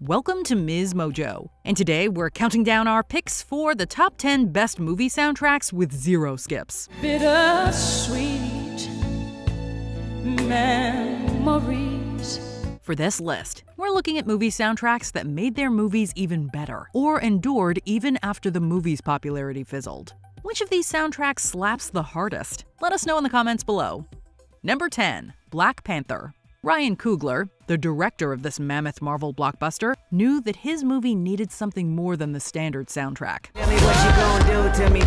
Welcome to MsMojo, and today we're counting down our picks for the top 10 best movie soundtracks with zero skips. Bittersweet memories. For this list, we're looking at movie soundtracks that made their movies even better, or endured even after the movie's popularity fizzled. Which of these soundtracks slaps the hardest? Let us know in the comments below. Number 10. Black Panther. Ryan Coogler, the director of this mammoth Marvel blockbuster, knew that his movie needed something more than the standard soundtrack. Tell me what you gonna do to me.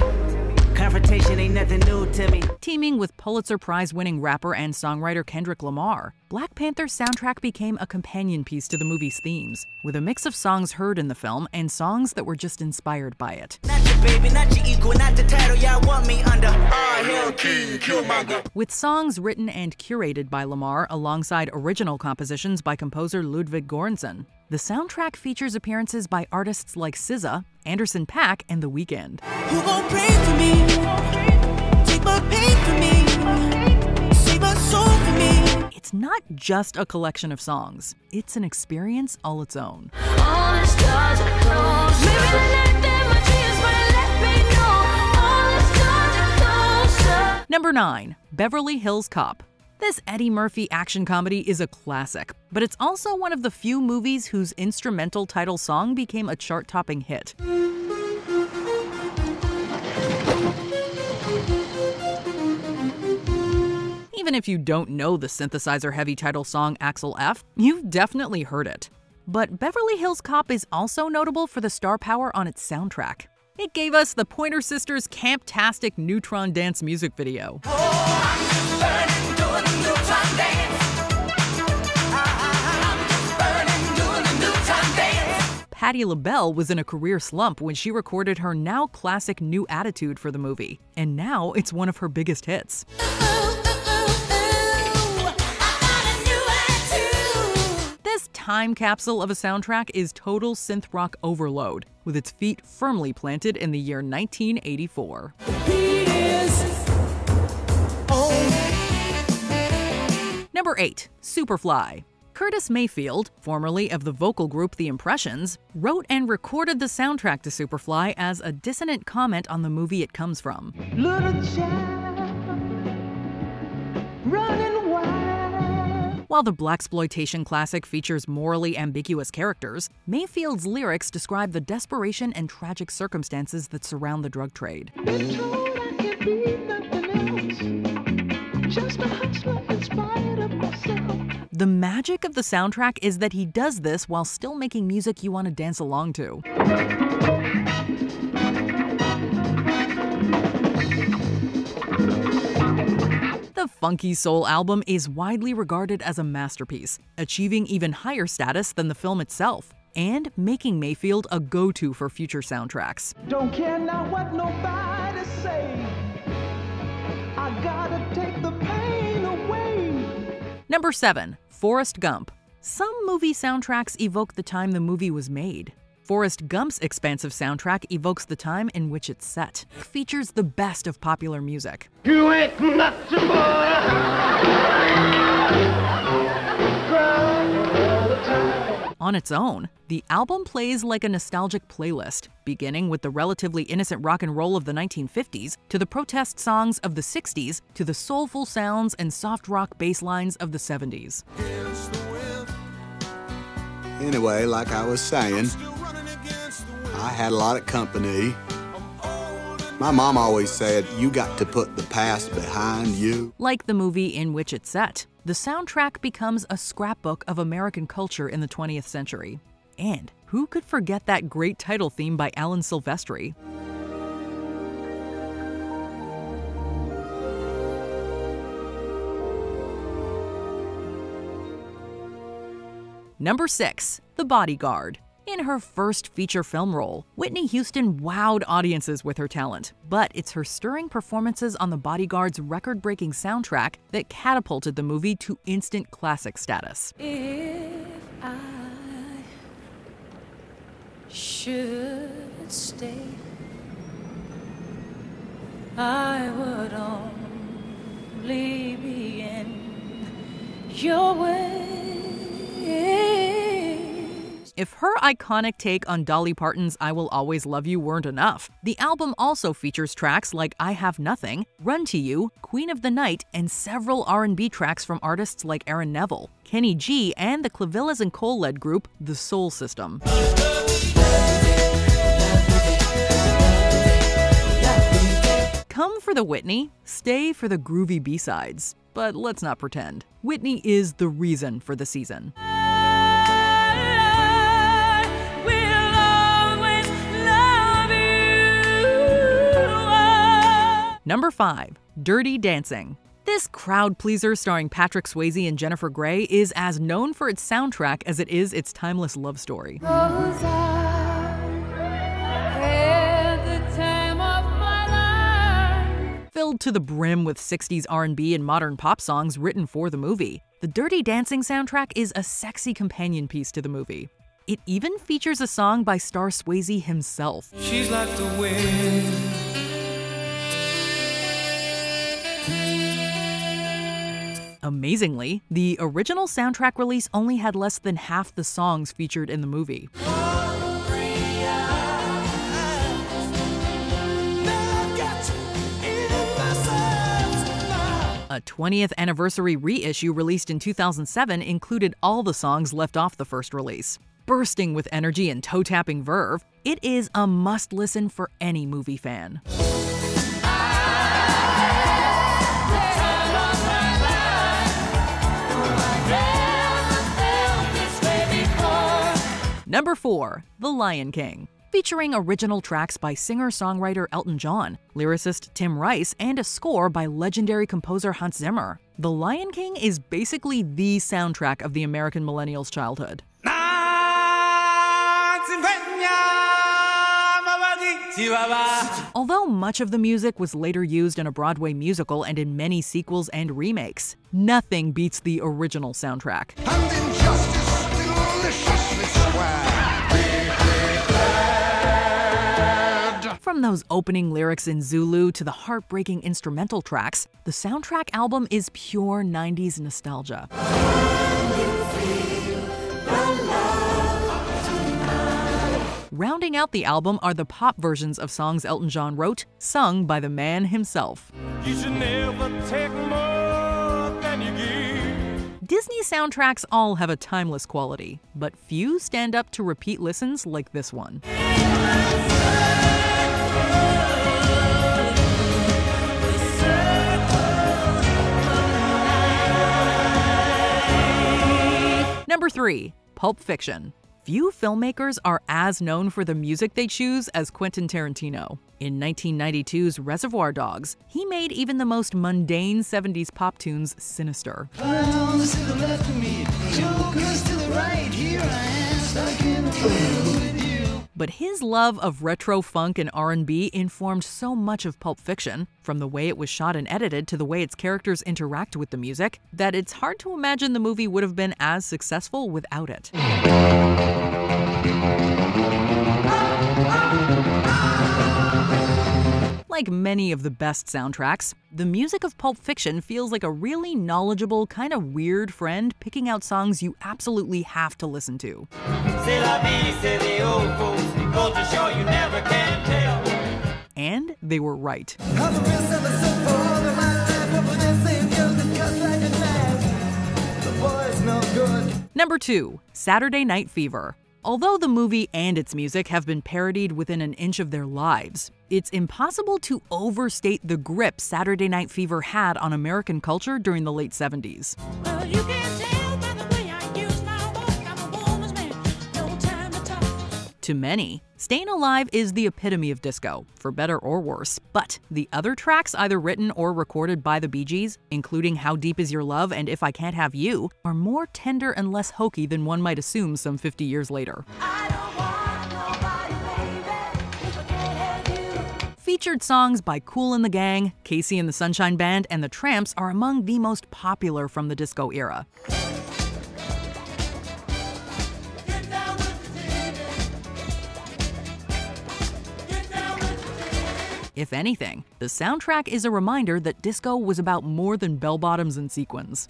Confrontation ain't nothing new to me. Teaming with Pulitzer Prize-winning rapper and songwriter Kendrick Lamar, Black Panther's soundtrack became a companion piece to the movie's themes, with a mix of songs heard in the film and songs that were just inspired by it. Not your baby, not your equal, not the title y'all want me under. Hell King, Killmonger. With songs written and curated by Lamar alongside original compositions by composer Ludwig Göransson, the soundtrack features appearances by artists like SZA, Anderson .Paak, and The Weeknd. Who gon' pray for me? Take my pain for me. Save my soul for me. It's not just a collection of songs, it's an experience all its own. All the stars are close. Maybe let them my tears, but let me know. All the stars are closer. Number 9. Beverly Hills Cop. This Eddie Murphy action comedy is a classic, but it's also one of the few movies whose instrumental title song became a chart-topping hit. Even if you don't know the synthesizer-heavy title song Axel F, you've definitely heard it. But Beverly Hills Cop is also notable for the star power on its soundtrack. It gave us the Pointer Sisters' camp-tastic Neutron Dance music video. Patti LaBelle was in a career slump when she recorded her now classic New Attitude for the movie, and now it's one of her biggest hits. This time capsule of a soundtrack is total synth rock overload, with its feet firmly planted in the year 1984. Number 8. Superfly. Curtis Mayfield, formerly of the vocal group The Impressions, wrote and recorded the soundtrack to Superfly as a dissonant comment on the movie it comes from. Little child, running wild. While the blaxploitation classic features morally ambiguous characters, Mayfield's lyrics describe the desperation and tragic circumstances that surround the drug trade. Been told I can't be nothing else, just a hustler inspired of myself. The magic of the soundtrack is that he does this while still making music you want to dance along to. The Funky Soul album is widely regarded as a masterpiece, achieving even higher status than the film itself, and making Mayfield a go-to for future soundtracks. Don't care now what nobody say. I gotta take the pain away. Number 7. Forrest Gump. Some movie soundtracks evoke the time the movie was made. Forrest Gump's expansive soundtrack evokes the time in which it's set. It features the best of popular music. You ain't nothing On its own, the album plays like a nostalgic playlist, beginning with the relatively innocent rock and roll of the 1950s, to the protest songs of the 60s, to the soulful sounds and soft rock bass lines of the 70s. Anyway, like I was saying, I had a lot of company. My mom always said, you got to put the past behind you. Like the movie in which it's set, the soundtrack becomes a scrapbook of American culture in the 20th century. And who could forget that great title theme by Alan Silvestri? Number 6. The Bodyguard. In her first feature film role, Whitney Houston wowed audiences with her talent, but it's her stirring performances on The Bodyguard's record-breaking soundtrack that catapulted the movie to instant classic status. If I should stay, I would only be in your way. If her iconic take on Dolly Parton's I Will Always Love You weren't enough, the album also features tracks like I Have Nothing, Run to You, Queen of the Night, and several R&B tracks from artists like Aaron Neville, Kenny G, and the Clavillas and Cole-led group The Soul System. Come for the Whitney, stay for the groovy B-sides. But let's not pretend. Whitney is the reason for the season. Number 5. Dirty Dancing. This crowd pleaser starring Patrick Swayze and Jennifer Grey is as known for its soundtrack as it is its timeless love story. Filled to the brim with 60s R&B and modern pop songs written for the movie, the Dirty Dancing soundtrack is a sexy companion piece to the movie. It even features a song by star Swayze himself. She's like the wind. Amazingly, the original soundtrack release only had less than half the songs featured in the movie. A 20th anniversary reissue released in 2007 included all the songs left off the first release. Bursting with energy and toe-tapping verve, it is a must-listen for any movie fan. Number 4. The Lion King. Featuring original tracks by singer-songwriter Elton John, lyricist Tim Rice, and a score by legendary composer Hans Zimmer. The Lion King is basically the soundtrack of the American millennials' childhood. Although much of the music was later used in a Broadway musical and in many sequels and remakes, nothing beats the original soundtrack. From those opening lyrics in Zulu to the heartbreaking instrumental tracks, the soundtrack album is pure 90s nostalgia. Rounding out the album are the pop versions of songs Elton John wrote, sung by the man himself. You should never take more than you give. Disney soundtracks all have a timeless quality, but few stand up to repeat listens like this one. Number 3. Pulp Fiction. Few filmmakers are as known for the music they choose as Quentin Tarantino. In 1992's Reservoir Dogs, he made even the most mundane 70s pop tunes sinister. But his love of retro funk and R&B informed so much of Pulp Fiction, from the way it was shot and edited to the way its characters interact with the music, that it's hard to imagine the movie would have been as successful without it. Like many of the best soundtracks, the music of Pulp Fiction feels like a really knowledgeable, kind of weird friend picking out songs you absolutely have to listen to. And they were right. Number 2. Saturday Night Fever. Although the movie and its music have been parodied within an inch of their lives, it's impossible to overstate the grip Saturday Night Fever had on American culture during the late 70s. Well, you can tell by the way I use my walk, I'm a woman's man, no time to talk. To many, Stayin' Alive is the epitome of disco, for better or worse, but the other tracks either written or recorded by the Bee Gees, including How Deep Is Your Love and If I Can't Have You, are more tender and less hokey than one might assume some 50 years later. I don't want nobody, baby, if I can't have you. Featured songs by Kool and the Gang, Casey and the Sunshine Band, and the Tramps are among the most popular from the disco era. If anything, the soundtrack is a reminder that disco was about more than bell-bottoms and sequins.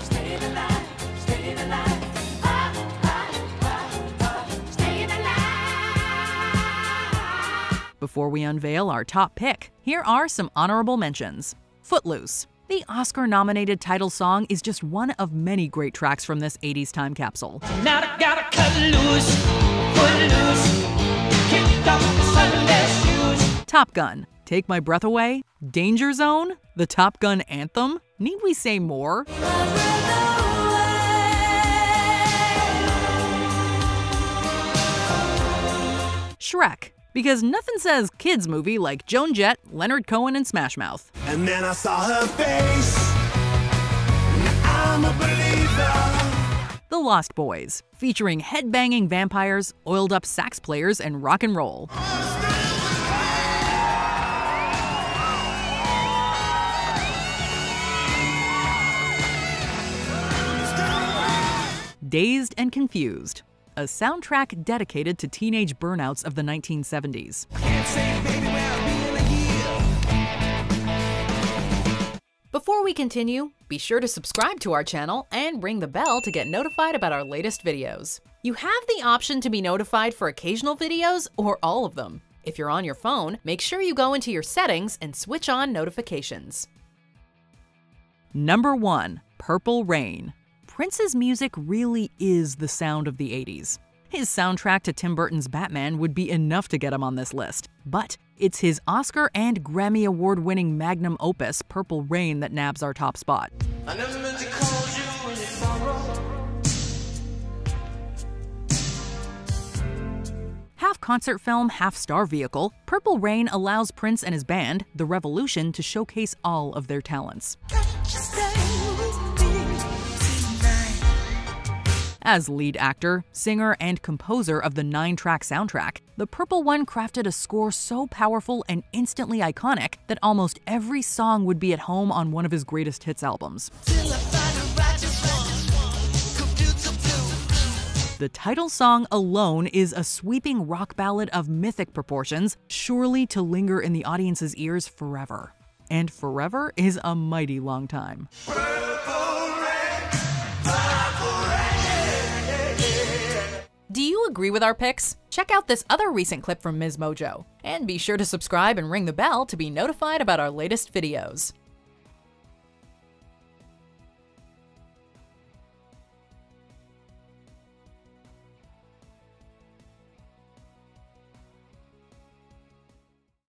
Staying alive, staying alive. Before we unveil our top pick, here are some honorable mentions. Footloose. The Oscar-nominated title song is just one of many great tracks from this 80s time capsule. Now I gotta cut loose, footloose, kicked off the Sunday shoes. Top Gun. Take My Breath Away. Danger Zone. The Top Gun anthem. Need we say more? Shrek. Because nothing says kids movie like Joan Jett, Leonard Cohen, and Smash Mouth. And then I saw her face. I'm a believer. The Lost Boys, featuring head-banging vampires, oiled-up sax players, and rock and roll. Dazed and Confused, a soundtrack dedicated to teenage burnouts of the 1970s. Before we continue, be sure to subscribe to our channel and ring the bell to get notified about our latest videos. You have the option to be notified for occasional videos or all of them. If you're on your phone, make sure you go into your settings and switch on notifications. Number 1. Purple Rain. Prince's music really is the sound of the 80s. His soundtrack to Tim Burton's Batman would be enough to get him on this list. But it's his Oscar and Grammy Award-winning magnum opus, Purple Rain, that nabs our top spot. I never meant to cause you any sorrow. Half concert film, half star vehicle, Purple Rain allows Prince and his band, The Revolution, to showcase all of their talents. As lead actor, singer, and composer of the 9-track soundtrack, the Purple One crafted a score so powerful and instantly iconic that almost every song would be at home on one of his greatest hits albums. The title song alone is a sweeping rock ballad of mythic proportions, surely to linger in the audience's ears forever. And forever is a mighty long time. Do you agree with our picks? Check out this other recent clip from MsMojo. And be sure to subscribe and ring the bell to be notified about our latest videos.